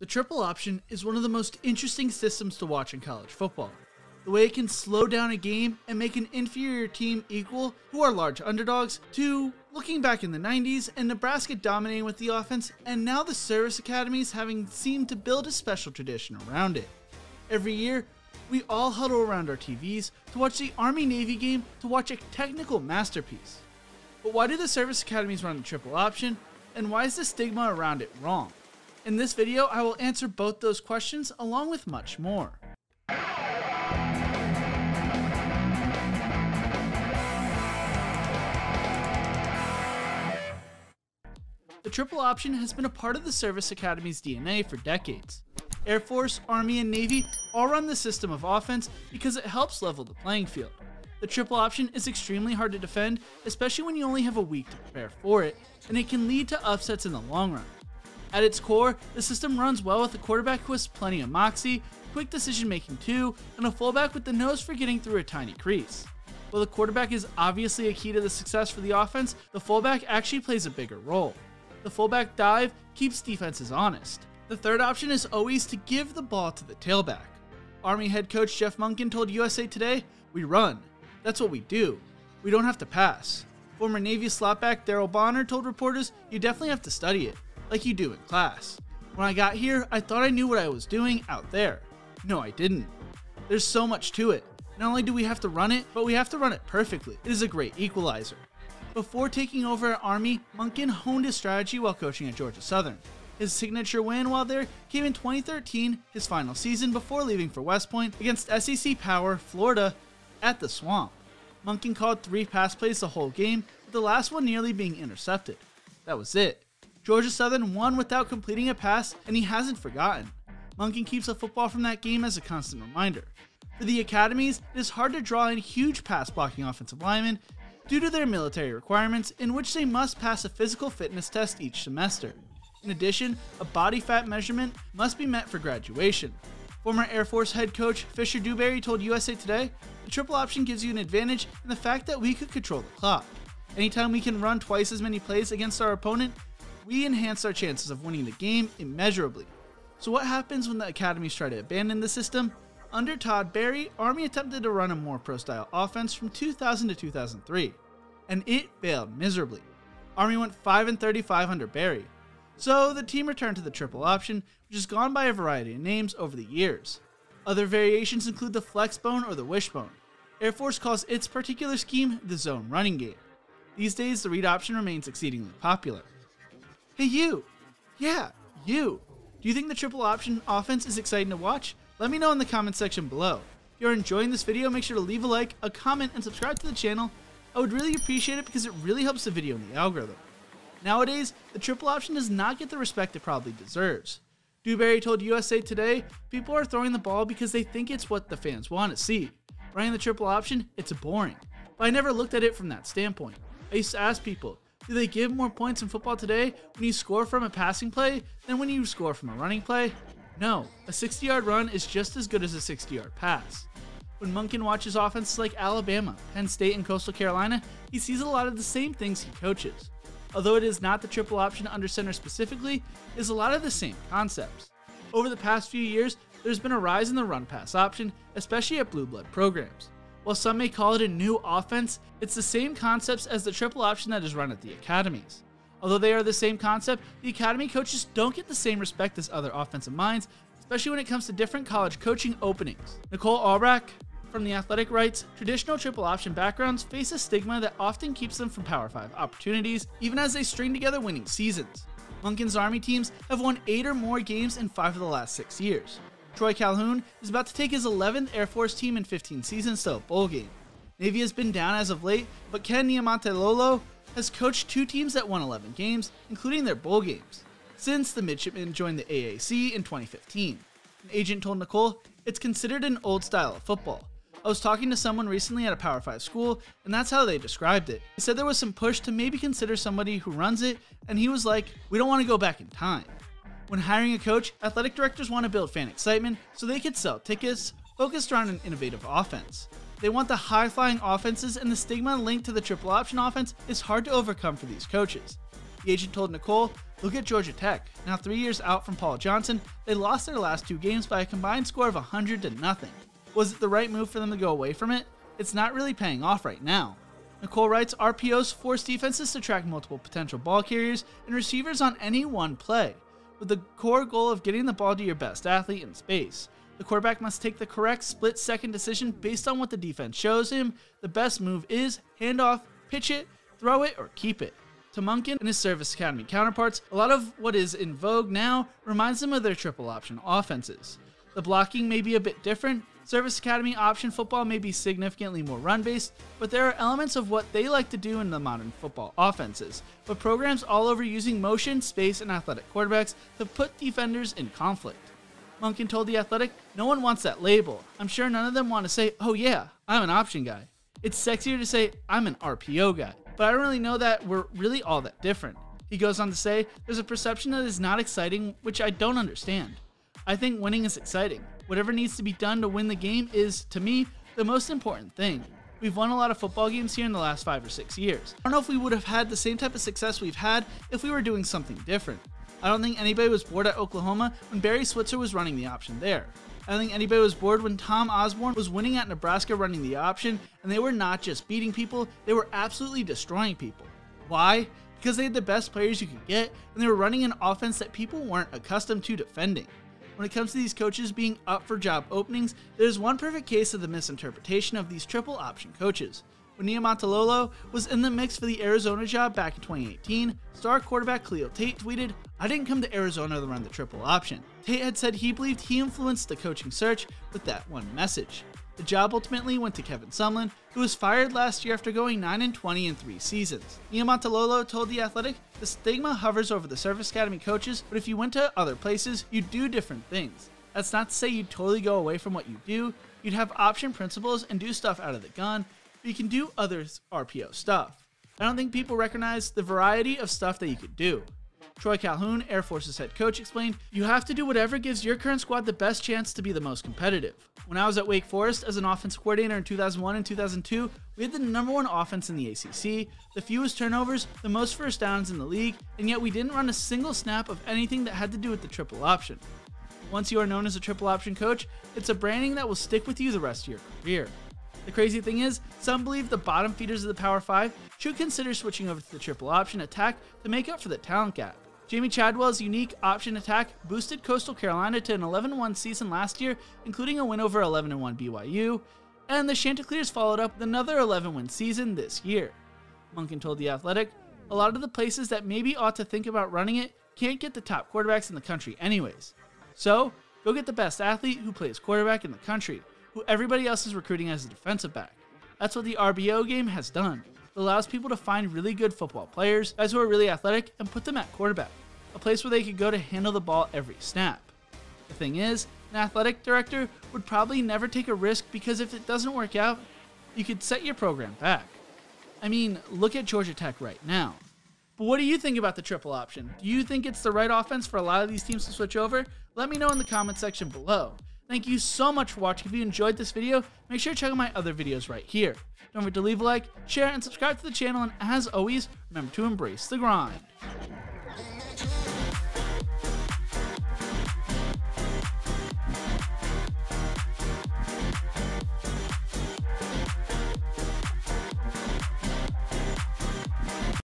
The triple option is one of the most interesting systems to watch in college football. The way it can slow down a game and make an inferior team equal, who are large underdogs, to looking back in the 90s and Nebraska dominating with the offense, and now the service academies having seemed to build a special tradition around it. Every year, we all huddle around our TVs to watch the Army-Navy game to watch a technical masterpiece. But why do the service academies run the triple option, and why is the stigma around it wrong? In this video, I will answer both those questions along with much more. The triple option has been a part of the service academy's DNA for decades. Air Force, Army, and Navy all run the system of offense because it helps level the playing field. The triple option is extremely hard to defend, especially when you only have a week to prepare for it, and it can lead to upsets in the long run. At its core, the system runs well with a quarterback who has plenty of moxie, quick decision making too, and a fullback with the nose for getting through a tiny crease. While the quarterback is obviously a key to the success for the offense, the fullback actually plays a bigger role. The fullback dive keeps defenses honest. The third option is always to give the ball to the tailback. Army head coach Jeff Monken told USA Today, "We run. That's what we do. We don't have to pass." Former Navy slotback Daryl Bonner told reporters, "You definitely have to study it, like you do in class. When I got here, I thought I knew what I was doing out there. No, I didn't. There's so much to it. Not only do we have to run it, but we have to run it perfectly. It is a great equalizer." Before taking over at Army, Monken honed his strategy while coaching at Georgia Southern. His signature win while there came in 2013, his final season before leaving for West Point against SEC power Florida at the Swamp. Monken called 3 pass plays the whole game, with the last one nearly being intercepted. That was it. Georgia Southern won without completing a pass, and he hasn't forgotten. Monken keeps a football from that game as a constant reminder. For the academies, it is hard to draw in huge pass-blocking offensive linemen due to their military requirements in which they must pass a physical fitness test each semester. In addition, a body fat measurement must be met for graduation. Former Air Force head coach Fisher Dewberry told USA Today, "The triple option gives you an advantage in the fact that we could control the clock. Anytime we can run twice as many plays against our opponent, we enhance our chances of winning the game immeasurably." So what happens when the academies try to abandon the system? Under Todd Berry, Army attempted to run a more pro-style offense from 2000 to 2003, and it failed miserably. Army went 5-35 under Berry. So the team returned to the triple option, which has gone by a variety of names over the years. Other variations include the flex bone or the wishbone. Air Force calls its particular scheme the zone running game. These days, the read option remains exceedingly popular. Hey you! Yeah, you! Do you think the triple option offense is exciting to watch? Let me know in the comment section below. If you're enjoying this video, make sure to leave a like, a comment, and subscribe to the channel. I would really appreciate it because it really helps the video in the algorithm. Nowadays, the triple option does not get the respect it probably deserves. Dewberry told USA Today, "People are throwing the ball because they think it's what the fans want to see. Running the triple option, it's boring." But I never looked at it from that standpoint. I used to ask people, do they give more points in football today when you score from a passing play than when you score from a running play? No, a 60-yard run is just as good as a 60-yard pass. When Monken watches offenses like Alabama, Penn State, and Coastal Carolina, he sees a lot of the same things he coaches. Although it is not the triple option under center specifically, it is a lot of the same concepts. Over the past few years, there's been a rise in the run-pass option, especially at blue blood programs. While some may call it a new offense, it's the same concepts as the triple option that is run at the academies. Although they are the same concept, the academy coaches don't get the same respect as other offensive minds, especially when it comes to different college coaching openings. Nicole Albrecht from The Athletic writes, "Traditional triple option backgrounds face a stigma that often keeps them from Power 5 opportunities, even as they string together winning seasons. Monken's Army teams have won 8 or more games in 5 of the last 6 years. Troy Calhoun is about to take his 11th Air Force team in 15 seasons to a bowl game. Navy has been down as of late, but Ken Niumatalolo has coached 2 teams that won 11 games, including their bowl games, since the midshipmen joined the AAC in 2015. An agent told Nicole, "It's considered an old style of football. I was talking to someone recently at a Power 5 school, and that's how they described it. He said there was some push to maybe consider somebody who runs it, and he was like, we don't want to go back in time." When hiring a coach, athletic directors want to build fan excitement so they could sell tickets focused around an innovative offense. They want the high-flying offenses, and the stigma linked to the triple option offense is hard to overcome for these coaches. The agent told Nicole, "Look at Georgia Tech. Now 3 years out from Paul Johnson, they lost their last 2 games by a combined score of 100-0. Was it the right move for them to go away from it? It's not really paying off right now." Nicole writes, RPOs force defenses to track multiple potential ball carriers and receivers on any one play, with the core goal of getting the ball to your best athlete in space. The quarterback must take the correct split-second decision based on what the defense shows him. The best move is hand off, pitch it, throw it, or keep it. To Monken and his Service Academy counterparts, a lot of what is in vogue now reminds them of their triple option offenses. The blocking may be a bit different. Service Academy option football may be significantly more run-based, but there are elements of what they like to do in the modern football offenses, with programs all over using motion, space, and athletic quarterbacks to put defenders in conflict. Monken told The Athletic, "No one wants that label. I'm sure none of them want to say, oh yeah, I'm an option guy. It's sexier to say, I'm an RPO guy, but I don't really know that we're really all that different." He goes on to say, "There's a perception that is not exciting, which I don't understand. I think winning is exciting. Whatever needs to be done to win the game is, to me, the most important thing. We've won a lot of football games here in the last 5 or 6 years. I don't know if we would have had the same type of success we've had if we were doing something different. I don't think anybody was bored at Oklahoma when Barry Switzer was running the option there. I don't think anybody was bored when Tom Osborne was winning at Nebraska running the option, and they were not just beating people, they were absolutely destroying people. Why? Because they had the best players you could get, and they were running an offense that people weren't accustomed to defending. When it comes to these coaches being up for job openings, there's one perfect case of the misinterpretation of these triple option coaches. When Niumatalolo was in the mix for the Arizona job back in 2018, star quarterback Khalil Tate tweeted, "I didn't come to Arizona to run the triple option." Tate had said he believed he influenced the coaching search with that one message. The job ultimately went to Kevin Sumlin, who was fired last year after going 9-20 in 3 seasons. Niumatalolo told The Athletic, "The stigma hovers over the Service Academy coaches, but if you went to other places, you'd do different things. That's not to say you'd totally go away from what you do. You'd have option principles and do stuff out of the gun, but you can do other RPO stuff. I don't think people recognize the variety of stuff that you could do." Troy Calhoun, Air Force's head coach, explained, "You have to do whatever gives your current squad the best chance to be the most competitive. When I was at Wake Forest as an offensive coordinator in 2001 and 2002, we had the #1 offense in the ACC, the fewest turnovers, the most first downs in the league, and yet we didn't run a single snap of anything that had to do with the triple option. Once you are known as a triple option coach, it's a branding that will stick with you the rest of your career." The crazy thing is, some believe the bottom feeders of the Power 5 should consider switching over to the triple option attack to make up for the talent gap. Jamie Chadwell's unique option attack boosted Coastal Carolina to an 11-1 season last year, including a win over 11-1 BYU, and the Chanticleers followed up with another 11-win season this year. Monken told The Athletic, "A lot of the places that maybe ought to think about running it can't get the top quarterbacks in the country anyways. So, go get the best athlete who plays quarterback in the country, who everybody else is recruiting as a defensive back. That's what the RBO game has done. It allows people to find really good football players, guys who are really athletic, and put them at quarterback, a place where they could go to handle the ball every snap. The thing is, an athletic director would probably never take a risk because if it doesn't work out, you could set your program back. I mean, look at Georgia Tech right now." But what do you think about the triple option? Do you think it's the right offense for a lot of these teams to switch over? Let me know in the comment section below. Thank you so much for watching. If you enjoyed this video, make sure to check out my other videos right here. Don't forget to leave a like, share, and subscribe to the channel, and as always, remember to embrace the grind.